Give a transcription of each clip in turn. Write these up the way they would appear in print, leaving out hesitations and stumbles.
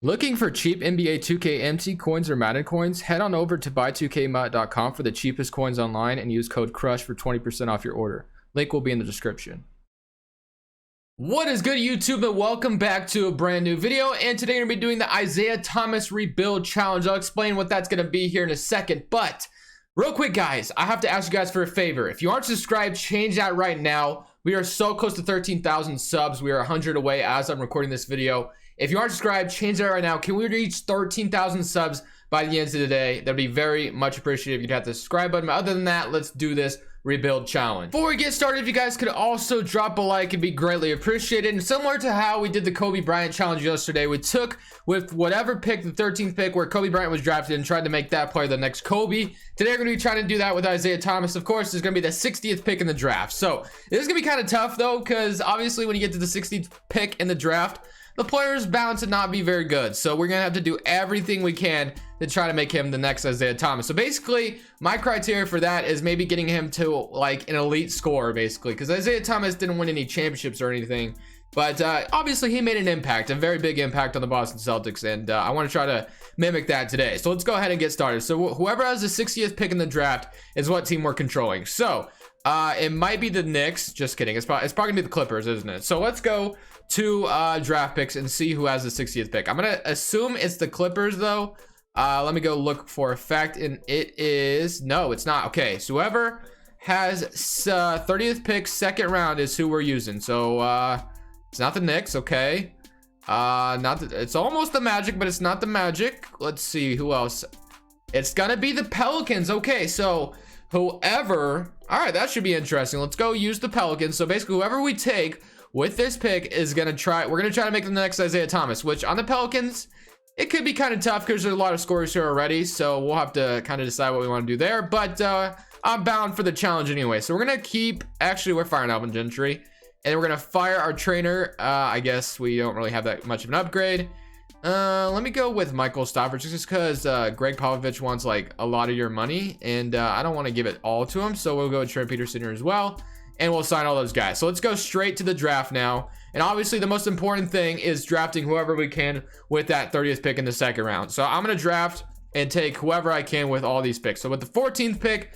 Looking for cheap NBA 2K MT coins or Madden coins? Head on over to buy2kmut.com for the cheapest coins online and use code CRUSH for 20% off your order. Link will be in the description. What is good, YouTube, and welcome back to a brand new video. And today we're going to be doing the Isaiah Thomas rebuild challenge. I'll explain what that's going to be here in a second, but real quick, guys, I have to ask you guys for a favor. If you aren't subscribed, change that right now. We are so close to 13,000 subs. We are 100 away as I'm recording this video. If you aren't subscribed, change that right now. Can we reach 13,000 subs by the end of the day? That'd be very much appreciated if you'd hit the subscribe button. But other than that, let's do this rebuild challenge. Before we get started, if you guys could also drop a like, it'd be greatly appreciated. And similar to how we did the Kobe Bryant challenge yesterday, we took with whatever pick, the 13th pick where Kobe Bryant was drafted, and tried to make that player the next Kobe. Today we're going to be trying to do that with Isaiah Thomas. Of course, it's going to be the 60th pick in the draft. So this is going to be kind of tough though, because obviously when you get to the 60th pick in the draft, the player's bound to not be very good. So we're gonna have to do everything we can to try to make him the next Isaiah Thomas. So basically, my criteria for that is maybe getting him to like an elite scorer, basically, because Isaiah Thomas didn't win any championships or anything, but obviously he made an impact, a very big impact on the Boston Celtics, and I want to try to mimic that today. So let's go ahead and get started. So whoever has the 60th pick in the draft is what team we're controlling. So it might be the Knicks. Just kidding. It's probably gonna be the Clippers, isn't it? So let's go to draft picks and see who has the 60th pick. I'm gonna assume it's the Clippers though. Let me go look for a fact, and it is, no, it's not. Okay, so whoever has 30th pick, second round, is who we're using. So it's not the Knicks. Okay, it's almost the Magic, but it's not the Magic. Let's see who else. It's gonna be the Pelicans. Okay, so whoever, all right, that should be interesting. Let's go use the Pelicans. So basically whoever we take with this pick is we're gonna try to make them the next Isaiah Thomas, which on the Pelicans, it could be kind of tough because there's a lot of scorers here already. So we'll have to kind of decide what we want to do there, but I'm bound for the challenge anyway. So we're gonna keep, actually we're firing Alvin Gentry, and we're gonna fire our trainer. I guess we don't really have that much of an upgrade. Let me go with Michael Stofford, just because Greg Popovich wants like a lot of your money, and I don't want to give it all to him. So we'll go with Trent Peterson here as well, and we'll sign all those guys. So let's go straight to the draft now. And obviously the most important thing is drafting whoever we can with that 30th pick in the second round. So I'm going to draft and take whoever I can with all these picks. So with the 14th pick,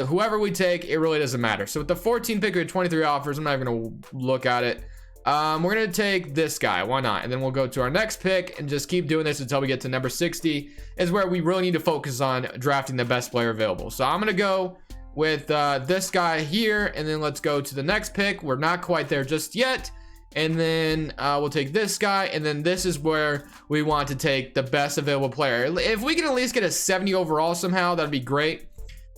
whoever we take, it really doesn't matter. So with the 14th pick, we have 23 offers. I'm not even going to look at it. We're going to take this guy. Why not? And then we'll go to our next pick and just keep doing this until we get to number 60, is where we really need to focus on drafting the best player available. So I'm going to go with this guy here, and then let's go to the next pick. We're not quite there just yet. And then we'll take this guy, and then this is where we want to take the best available player. If we can at least get a 70 overall somehow, that'd be great.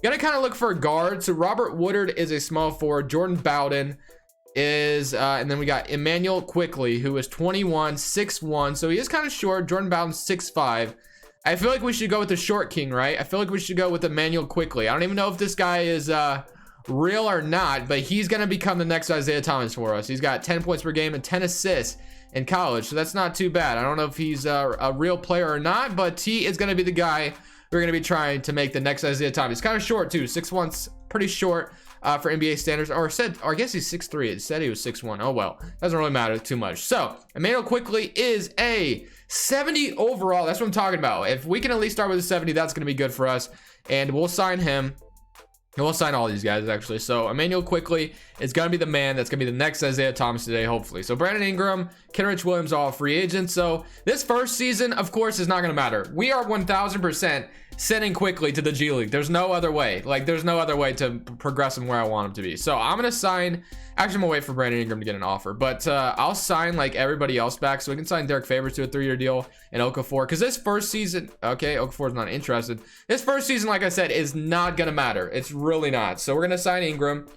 Gotta kind of look for a guard. So Robert Woodard is a small forward. Jordan Bowden is, and then we got Emmanuel Quickly, who is 21, 6'1", so he is kind of short. Jordan Bowden's 6'5". I feel like we should go with the short king, right? I feel like we should go with Emmanuel Quickly. I don't even know if this guy is real or not, but he's gonna become the next Isaiah Thomas for us. He's got 10 points per game and 10 assists in college, so that's not too bad. I don't know if he's a real player or not, but he is gonna be the guy we're gonna be trying to make the next Isaiah Thomas. He's kind of short too, 6'1", pretty short for NBA standards, or I guess he's 6'3". It said he was 6'1". Oh well, doesn't really matter too much. So Emmanuel Quickly is a 70 overall. That's what I'm talking about. If we can at least start with a 70, that's going to be good for us, and we'll sign him. And we'll sign all these guys, actually. So Emmanuel Quickly is going to be the man that's going to be the next Isaiah Thomas today, hopefully. So Brandon Ingram, Kenrich Williams, all free agents. So this first season, of course, is not going to matter. We are 1000% sending Quickly to the G League. There's no other way. Like, there's no other way to progress him where I want him to be. So I'm going to sign, actually, I'm going to wait for Brandon Ingram to get an offer, but I'll sign like everybody else back. So we can sign Derek Favors to a 3-year deal and Okafor, because this first season, okay, Okafor's not interested. This first season, like I said, is not going to matter. It's really not. So we're going to sign Ingram,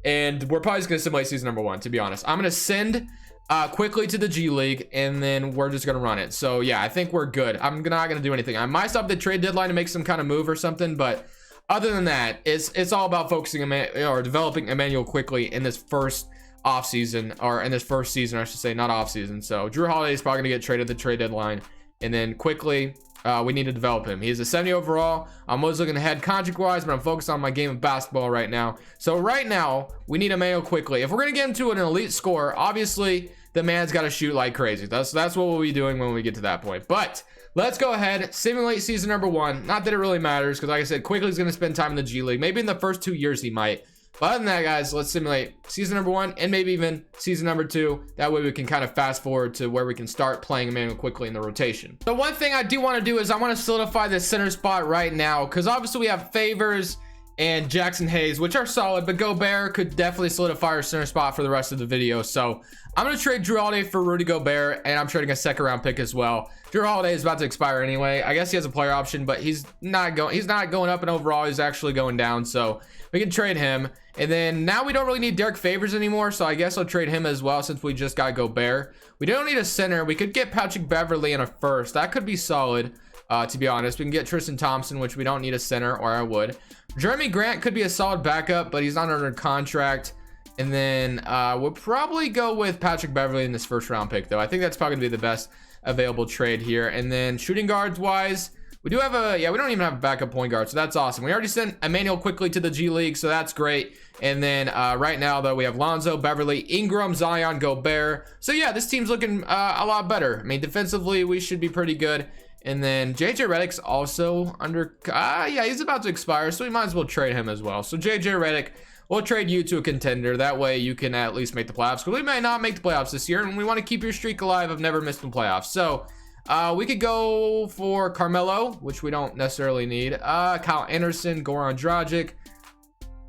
and we're probably just going to simulate season number 1, to be honest. I'm going to send Quickly to the G League, and then we're just gonna run it. So yeah, I think we're good. I'm not gonna do anything. I might stop the trade deadline to make some kind of move or something, but other than that, it's all about focusing or developing Emmanuel Quickly in this first off season, or in this first season, I should say, not off season. So Drew Holiday is probably gonna get traded at the trade deadline, and then Quickly, we need to develop him. He's a 70 overall. I'm always looking ahead contract wise, but I'm focused on my game of basketball right now. So right now we need Emmanuel Quickly. If we're gonna get him to an elite score, obviously the man's got to shoot like crazy. That's what we'll be doing when we get to that point. But let's go ahead, simulate season number 1. Not that it really matters, because like I said, Quickly's going to spend time in the G League. Maybe in the first 2 years he might. But other than that, guys, let's simulate season number 1 and maybe even season number 2. That way we can kind of fast forward to where we can start playing Emmanuel Quickly in the rotation. The one thing I do want to do is I want to solidify this center spot right now, because obviously we have Favors and Jackson Hayes, which are solid, but Gobert could definitely solidify our center spot for the rest of the video. So I'm going to trade Drew Holiday for Rudy Gobert, and I'm trading a second round pick as well. Drew Holiday is about to expire anyway. I guess he has a player option, but he's not going up in overall. He's actually going down, so we can trade him. And then now we don't really need Derek Favors anymore, so I guess I'll trade him as well since we just got Gobert. We don't need a center. We could get Patrick Beverly in a first. That could be solid, to be honest. We can get Tristan Thompson, which we don't need a center, or I would. Jeremy Grant could be a solid backup, but he's not under contract. And then we'll probably go with Patrick Beverly in this first round pick, though. I think that's probably going to be the best available trade here. And then shooting guards wise, we do have we don't even have a backup point guard, so that's awesome. We already sent Emmanuel Quickly to the G League, so that's great. And then right now, though, we have Lonzo, Beverly, Ingram, Zion, Gobert. So yeah, this team's looking a lot better. I mean, defensively, we should be pretty good. And then JJ Redick's also under, yeah, he's about to expire, so we might as well trade him as well. So JJ Redick, we'll trade you to a contender. That way you can at least make the playoffs, because we may not make the playoffs this year, and we want to keep your streak alive of never missing the playoffs. So we could go for Carmelo, which we don't necessarily need. Kyle Anderson, Goran Dragic.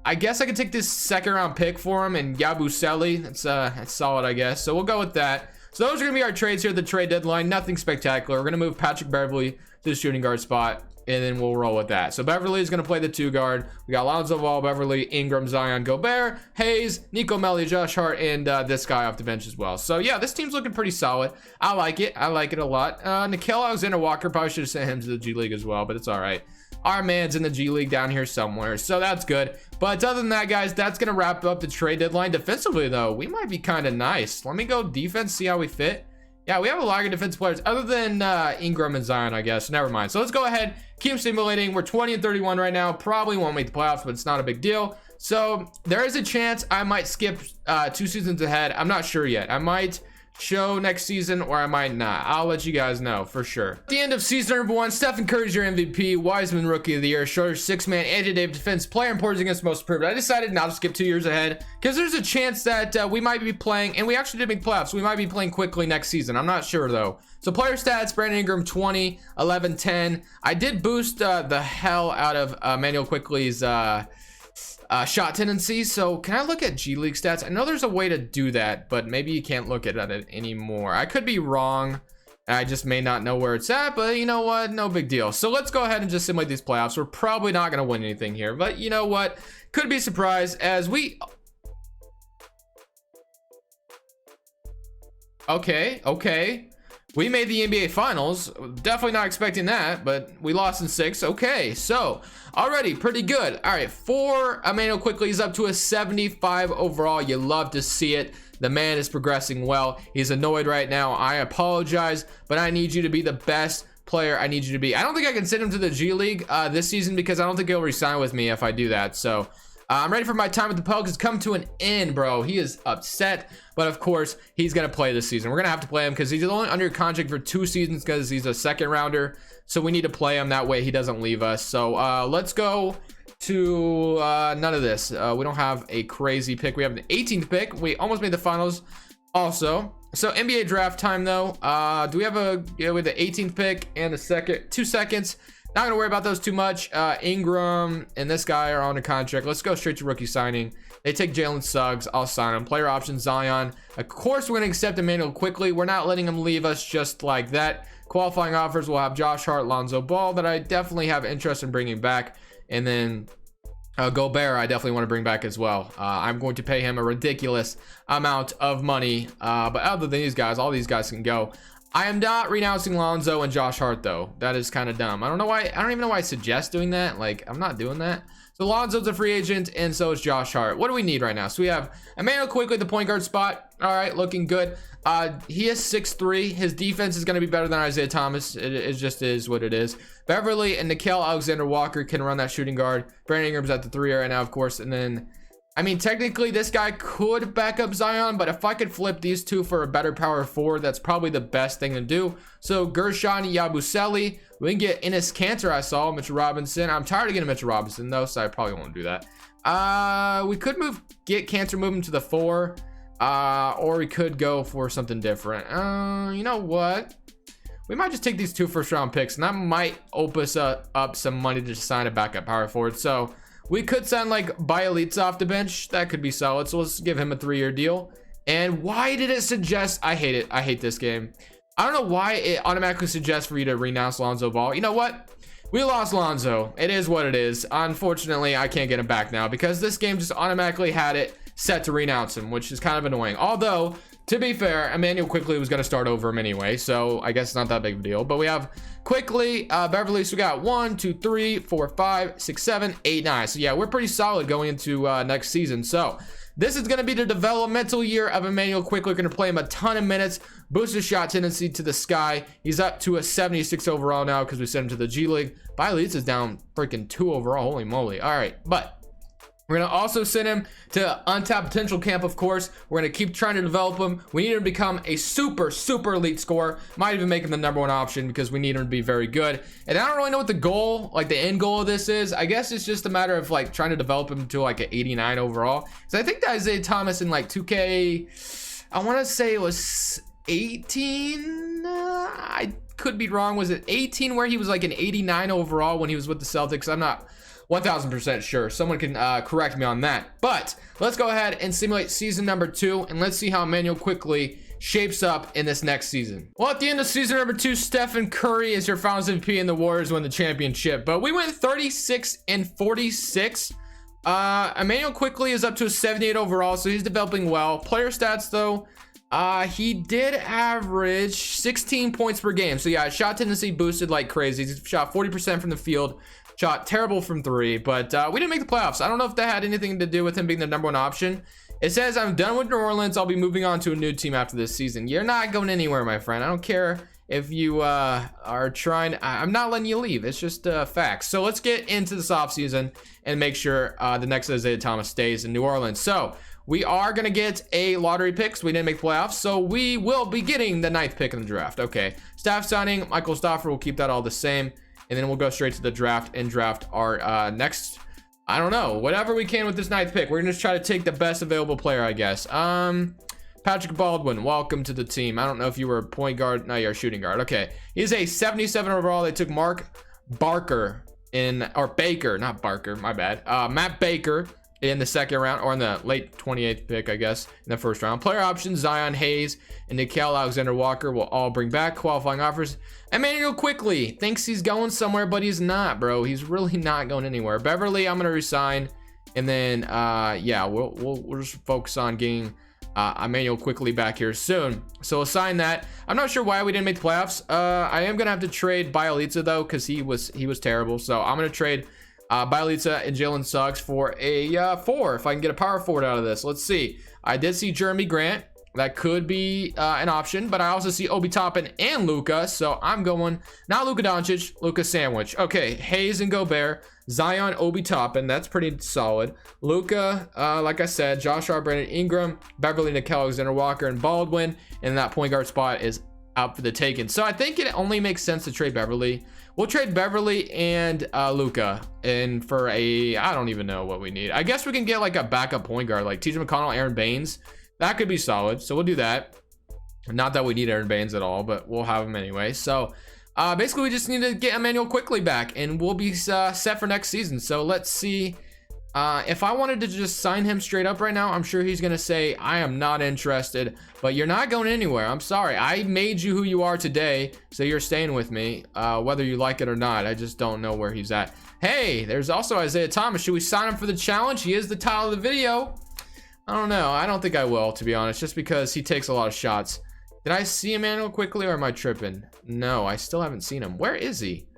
I guess I could take this second round pick for him, and Yabusele. That's solid, I guess. So we'll go with that. So those are going to be our trades here at the trade deadline. Nothing spectacular. We're going to move Patrick Beverly to the shooting guard spot, and then we'll roll with that. So Beverly is going to play the 2 guard. We got Lonzo Ball, Beverly, Ingram, Zion, Gobert, Hayes, Nico Melli, Josh Hart, and this guy off the bench as well. So yeah, this team's looking pretty solid. I like it. I like it a lot. Nickeil Alexander-Walker, probably should have sent him to the G League as well, but it's all right. Our man's in the G League down here somewhere, so that's good. But other than that, guys, that's going to wrap up the trade deadline. Defensively, though, we might be kind of nice. Let me go defense, see how we fit. Yeah, we have a lot of defensive players other than Ingram and Zion, I guess. Never mind. So let's go ahead, keep simulating. We're 20 and 31 right now. Probably won't make the playoffs, but it's not a big deal. So there is a chance I might skip 2 seasons ahead. I'm not sure yet. I might show next season, or I might not. I'll let you guys know for sure. At the end of season number 1, Stephen Curry's your MVP, Wiseman Rookie of the Year, Schroeder 6-man, Anthony Davis Defense Player and Porzingis Most Improved. I decided not to skip 2 years ahead because there's a chance that we might be playing, and we actually did make playoffs, so we might be playing Quickly next season. I'm not sure though. So player stats: Brandon Ingram 20, 11, 10. I did boost the hell out of Emmanuel Quickly's shot tendency. So can I look at G League stats? I know there's a way to do that, but maybe you can't look at it anymore. I could be wrong. I just may not know where it's at, but you know what? No big deal. So let's go ahead and just simulate these playoffs. We're probably not going to win anything here, but you know what? Could be a surprise as we... Okay. We made the NBA Finals. Definitely not expecting that, but we lost in 6. Okay, so already pretty good. All right, 4 Emmanuel Quickly is up to a 75 overall. You love to see it. The man is progressing well. He's annoyed right now. I apologize, but I need you to be the best player I need you to be. I don't think I can send him to the G League this season because I don't think he'll resign with me if I do that. So I'm ready for my time with the Pelicans come to an end, bro. He is upset, but of course he's gonna play this season. We're gonna have to play him because he's only under contract for 2 seasons because he's a second rounder. So we need to play him, that way he doesn't leave us. So let's go to none of this. We don't have a crazy pick. We have an 18th pick. We almost made the finals also. So NBA draft time though. Do we have with the 18th pick and the 2 seconds? Not gonna worry about those too much. Ingram and this guy are on a contract. Let's go straight to rookie signing. They take Jalen Suggs. I'll sign him. Player option Zion. Of course, we're gonna accept Emmanuel Quickly. We're not letting him leave us just like that. Qualifying offers will have Josh Hart, Lonzo Ball that I definitely have interest in bringing back, and then Gobert I definitely want to bring back as well. I'm going to pay him a ridiculous amount of money. But other than these guys, all these guys can go. I am not renouncing Lonzo and Josh Hart though. That is kind of dumb. I don't know why. I don't even know why I suggest doing that. Like, I'm not doing that. So Lonzo's a free agent, and so is Josh Hart. What do we need right now? So we have Emmanuel Quickly at the point guard spot. All right, looking good. He is 6'3". His defense is going to be better than Isaiah Thomas. It just is what it is. Beverly and Nickeil Alexander-Walker can run that shooting guard. Brandon Ingram's at the 3 right now, of course, and then I mean, technically this guy could back up Zion, but if I could flip these two for a better power forward, that's probably the best thing to do. So Gershon Yabusele, we can get Enes Kanter. I saw Mitchell Robinson. I'm tired of getting Mitchell Robinson though, so I probably won't do that. We could get Kanter, move him to the 4, or we could go for something different. You know what? We might just take these 2 first-round picks, and that might open us up some money to sign a backup power forward. So we could sign like Bielitsa off the bench. That could be solid. So let's give him a 3-year deal. And why did it suggest? I hate it. I hate this game. I don't know why it automatically suggests for you to renounce Lonzo Ball. You know what? We lost Lonzo. It is what it is. Unfortunately, I can't get him back now because this game just automatically had it set to renounce him, which is kind of annoying. Although, to be fair, Emmanuel Quickly was going to start over him anyway, so I guess it's not that big of a deal. But we have Quickly, Beverly, so we got 1, 2, 3, 4, 5, 6, 7, 8, 9. So yeah, we're pretty solid going into next season. So this is going to be the developmental year of Emmanuel Quickly. We're going to play him a ton of minutes, boost his shot tendency to the sky. He's up to a 76 overall now because we sent him to the G League. Bielitsa is down freaking 2 overall. Holy moly. All right, but we're going to also send him to Untapped Potential Camp, of course. We're going to keep trying to develop him. We need him to become a super elite scorer. Might even make him the #1 option because we need him to be very good. And I don't really know what the goal, like the end goal of this is. I guess it's just a matter of like trying to develop him to like an 89 overall. So I think that Isaiah Thomas in like 2K, I want to say it was 18. I could be wrong. Was it 18 where he was like an 89 overall when he was with the Celtics? I'm not 1000% sure. Someone can correct me on that. But let's go ahead and simulate season number 2, and let's see how Emmanuel Quickly shapes up in this next season. Well, at the end of season number 2, Stephen Curry is your Finals MVP and the Warriors win the championship. But we went 36-46. Emmanuel Quickly is up to a 78 overall, so he's developing well. Player stats though, he did average 16 points per game. So yeah, shot tendency boosted like crazy. He shot 40% from the field. Shot terrible from 3, but we didn't make the playoffs. I don't know if that had anything to do with him being the #1 option. It says, I'm done with New Orleans. I'll be moving on to a new team after this season. You're not going anywhere, my friend. I don't care if you are trying. I'm not letting you leave. It's just facts. So let's get into this offseason and make sure the next Isaiah Thomas stays in New Orleans. So we are going to get a lottery pick. So we didn't make the playoffs. So we will be getting the 9th pick in the draft. Okay. Staff signing, Michael Stauffer. We'll keep that all the same. And then we'll go straight to the draft and draft our next, I don't know, whatever we can with this 9th pick. We're going to try to take the best available player, I guess. Patrick Baldwin, welcome to the team. I don't know if you were a point guard. No, you're a shooting guard. Okay. He's a 77 overall. They took Mark Barker Baker, not Barker, my bad. Matt Baker in the 2nd round, or in the late 28th pick, I guess, in the 1st round. Player options, Zion Hayes and Nickeil Alexander-Walker will all bring back qualifying offers. Emmanuel Quickly thinks he's going somewhere, but he's not, bro. He's really not going anywhere. Beverly, I'm going to resign. And then, yeah, we'll just focus on getting Emmanuel Quickly back here soon. So we'll sign that. I'm not sure why we didn't make the playoffs. I am going to have to trade Bielitsa, though, because he was terrible. So I'm going to trade Bielitsa and Jalen Suggs for a 4 if I can get a power forward out of this. Let's see. I did see Jeremy Grant. That could be an option, but I also see Obi Toppin and Luka, so I'm going not Luka Doncic, Luka Sandwich. Okay, Hayes and Gobert, Zion, Obi Toppin, that's pretty solid. Luka, like I said, Josh Hart, Brandon Ingram, Beverly, Nickeil Alexander-Walker, and Baldwin, and that point guard spot is out for the taking. So I think it only makes sense to trade Beverly. We'll trade Beverly and Luka, and for a, I don't even know what we need. I guess we can get like a backup point guard, like TJ McConnell, Aaron Baines. That could be solid. So we'll do that. Not that we need Aaron Baines at all, but we'll have him anyway. So basically we just need to get Emmanuel Quickly back and we'll be set for next season. So let's see. If I wanted to just sign him straight up right now, I'm sure he's going to say, I am not interested, but you're not going anywhere. I'm sorry. I made you who you are today, so you're staying with me, whether you like it or not. I just don't know where he's at. Hey, there's also Isaiah Thomas. Should we sign him for the challenge? He is the title of the video. I don't know. I don't think I will, to be honest, just because he takes a lot of shots. Did I see Emmanuel Quickly or am I tripping? No, I still haven't seen him. Where is he?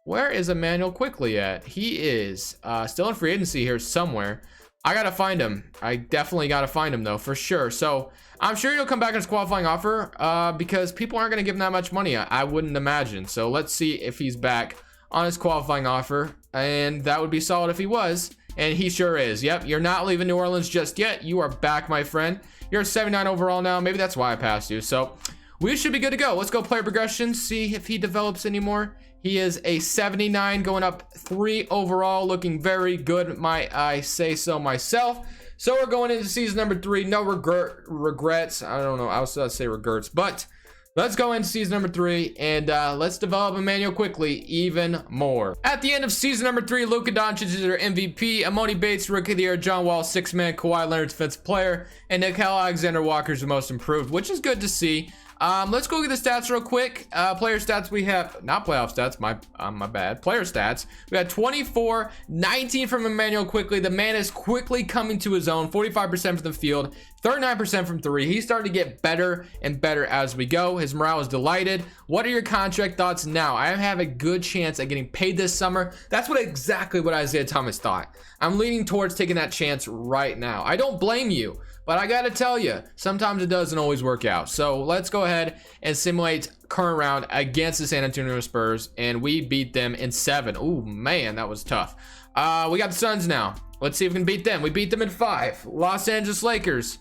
Where is Emmanuel Quickly at? He is still in free agency here somewhere. I gotta find him. I definitely gotta find him though, for sure. So I'm sure he'll come back on his qualifying offer because people aren't gonna give him that much money. I wouldn't imagine. So let's see if he's back on his qualifying offer, and that would be solid if he was. And he sure is. Yep, you're not leaving New Orleans just yet. You are back, my friend. You're a 79 overall now. Maybe that's why I passed you. So we should be good to go. Let's go player progression, see if he develops anymore. He is a 79, going up 3 overall, looking very good, might I say so myself. So we're going into season number 3. No regrets. I don't know. I was going to say regrets, but let's go into season number 3 and let's develop Emmanuel quickly even more. At the end of season number 3, Luka Doncic is our MVP, Amoni Bates Rookie of the Year, John Wall 6-man, Kawhi Leonard defensive player, and Nickeil Alexander-Walker is the most improved, which is good to see. Let's go get the stats real quick. Player stats, we have not playoff stats, my bad. Player stats, we got 24, 19 from Emmanuel quickly. The man is quickly coming to his own. 45% from the field, 39% from 3. He's starting to get better and better as we go. His morale is delighted. What are your contract thoughts now? I have a good chance at getting paid this summer. That's exactly what Isaiah Thomas thought. I'm leaning towards taking that chance right now. I don't blame you. But I gotta tell you, sometimes it doesn't always work out. So let's go ahead and simulate current round against the San Antonio Spurs, and we beat them in 7. Ooh, man, that was tough. We got the Suns now. Let's see if we can beat them. We beat them in 5. Los Angeles Lakers.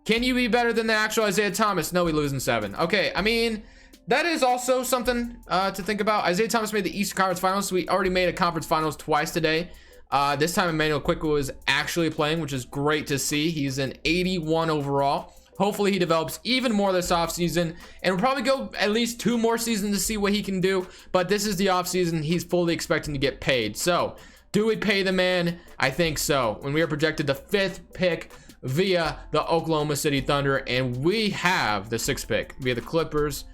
Can you be better than the actual Isaiah Thomas? No, we lose in 7. Okay, I mean, that is also something to think about. Isaiah Thomas made the Eastern Conference Finals. So we already made a conference finals twice today. This time Emmanuel Quickly was actually playing, which is great to see. He's an 81 overall. Hopefully he develops even more this offseason, and we'll probably go at least 2 more seasons to see what he can do. But this is the offseason. He's fully expecting to get paid. So do we pay the man? I think so. When we are projected the 5th pick via the Oklahoma City Thunder, and we have the 6th pick via the Clippers.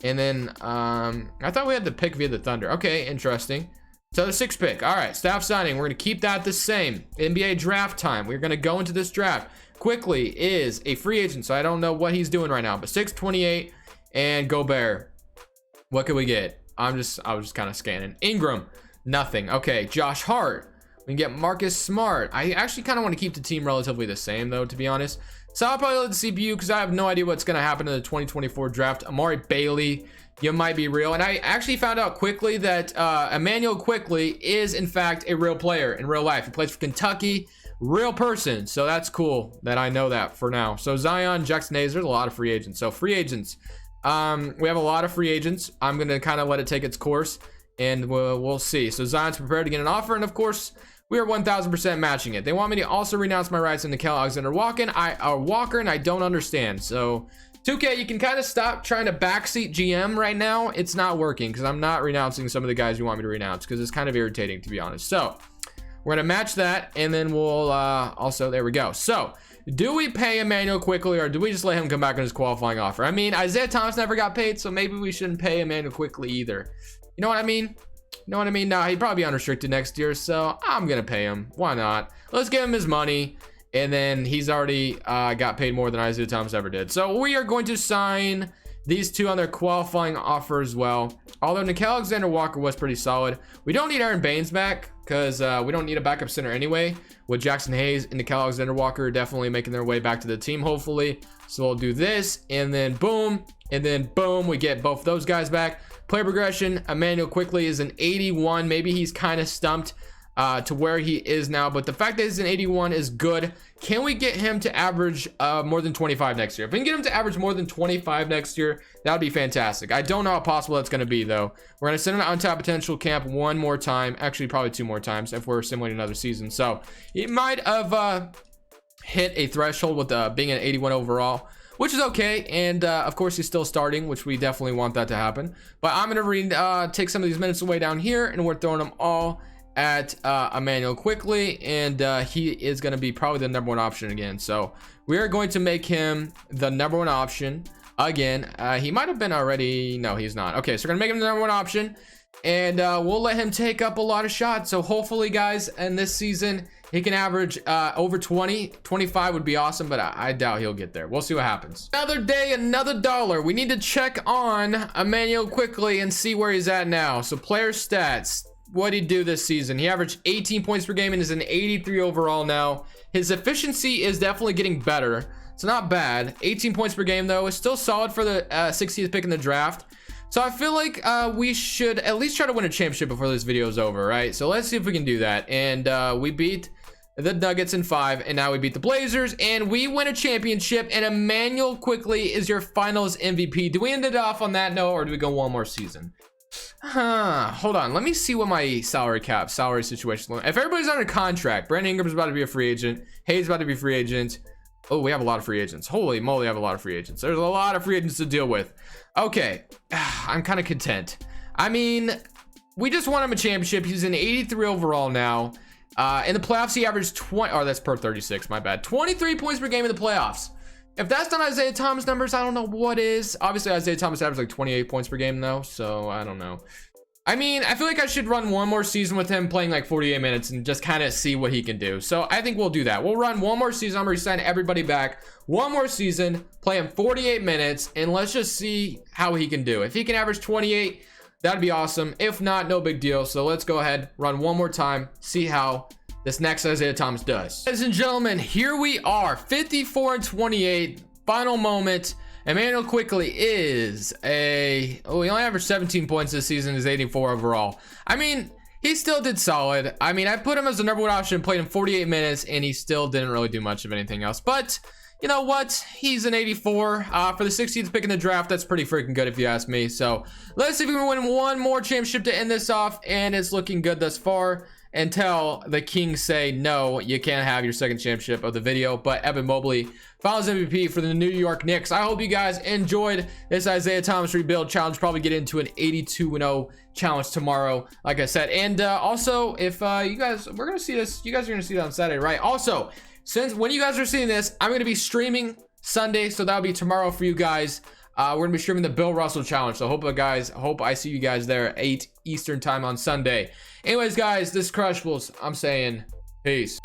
And then I thought we had the pick via the Thunder. Okay, interesting. So the 6th pick. All right, staff signing. We're going to keep that the same. NBA draft time. We're going to go into this draft. Quickly is a free agent, so I don't know what he's doing right now. But 628 and Gobert. What can we get? I was just kind of scanning. Ingram, nothing. Okay, Josh Hart. We can get Marcus Smart. I actually kind of want to keep the team relatively the same, though, to be honest. So I'll probably let the CPU because I have no idea what's going to happen in the 2024 draft. Amari Bailey. You might be real. And I actually found out quickly that Emmanuel Quickly is in fact a real player in real life. He plays for Kentucky, real person. So that's cool that I know that for now. So Zion, Jackson Hayes, there's a lot of free agents. So free agents, we have a lot of free agents. I'm going to kind of let it take its course and we'll see. So Zion's prepared to get an offer. And of course, we are 1000% matching it. They want me to also renounce my rights to Nickeil Alexander-Walker, and I don't understand. So 2K, you can kind of stop trying to backseat GM right now. It's not working because I'm not renouncing some of the guys you want me to renounce because it's kind of irritating, to be honest. So we're going to match that, and then we'll also, there we go. So do we pay Emmanuel Quickly, or do we just let him come back on his qualifying offer? I mean, Isaiah Thomas never got paid, so maybe we shouldn't pay Emmanuel Quickly either. You know what I mean? You know what I mean? Nah, he'd probably be unrestricted next year, so I'm going to pay him. Why not? Let's give him his money. And then he's already got paid more than Isaiah Thomas ever did. So we are going to sign these 2 on their qualifying offer as well. Although Nickeil Alexander-Walker was pretty solid. We don't need Aaron Baines back because we don't need a backup center anyway. With Jackson Hayes and Nickeil Alexander-Walker definitely making their way back to the team, hopefully. So we'll do this, and then boom, we get both those guys back. Player progression, Emmanuel Quickly is an 81. Maybe he's kind of stumped to where he is now, but the fact that he's an 81 is good. Can we get him to average more than 25 next year? If we can get him to average more than 25 next year, that would be fantastic. I don't know how possible that's going to be, though. We're going to send him to Untapped Potential Camp 1 more time, actually probably 2 more times if we're simulating another season. So he might have hit a threshold with being an 81 overall, which is okay. And of course he's still starting, which we definitely want that to happen. But I'm going to take some of these minutes away down here, and we're throwing them all at Emmanuel Quickly, and he is going to be probably the number 1 option again. So we are going to make him the number 1 option again. He might have been already. No, he's not. Okay, so we're gonna make him the number 1 option, and we'll let him take up a lot of shots. So hopefully, guys, in this season he can average over 25 would be awesome, but I doubt he'll get there. We'll see what happens. Another day, another dollar. We need to check on Emmanuel Quickly and see where he's at now. So player stats. What did he do this season? He averaged 18 points per game and is an 83 overall now. His efficiency is definitely getting better. It's not bad. 18 points per game, though, is still solid for the 60th pick in the draft. So I feel like we should at least try to win a championship before this video is over, right? So let's see if we can do that. And we beat the Nuggets in 5, and now we beat the Blazers, and we win a championship, and Emmanuel Quickly is your finals MVP. Do we end it off on that note, or do we go one more season? Hold on. Let me see what my salary situation. If everybody's under contract, Brandon Ingram's about to be a free agent. Hayes about to be a free agent. Oh, we have a lot of free agents. Holy moly, we have a lot of free agents. There's a lot of free agents to deal with. Okay, I'm kind of content. I mean, we just won him a championship. He's an 83 overall now. In the playoffs, he averaged 20. Oh, that's per 36. My bad. 23 points per game in the playoffs. If that's not Isaiah Thomas numbers, I don't know what is. Obviously, Isaiah Thomas averaged like 28 points per game though, so I don't know. I mean, I feel like I should run one more season with him playing like 48 minutes and just kind of see what he can do. So I think we'll do that. We'll run one more season. I'm going to sign everybody back. One more season, play him 48 minutes, and let's just see how he can do. If he can average 28, that'd be awesome. If not, no big deal. So let's go ahead, run one more time, see how this next Isaiah Thomas does. Ladies and gentlemen, here we are, 54 and 28, final moment. Emmanuel Quickly is he only averaged 17 points this season, is 84 overall. I mean, he still did solid. I mean, I put him as the number 1 option, played him 48 minutes, and he still didn't really do much of anything else. But you know what? He's an 84 for the 16th pick in the draft. That's pretty freaking good if you ask me. So let's see if we can win one more championship to end this off, and it's looking good thus far until the Kings say no, you can't have your second championship of the video. But Evan Mobley, finals MVP for the New York Knicks. I hope you guys enjoyed this Isaiah Thomas rebuild challenge. Probably get into an 82-0 challenge tomorrow, like I said. And also, if you guys, we're gonna see this, you guys are gonna see that on Saturday, right? Also, since when you guys are seeing this, I'm gonna be streaming Sunday, so that'll be tomorrow for you guys. We're gonna be streaming the Bill Russell challenge, so hope I see you guys there at 8 Eastern time on Sunday. Anyways, guys, this is Crushables. I'm saying peace.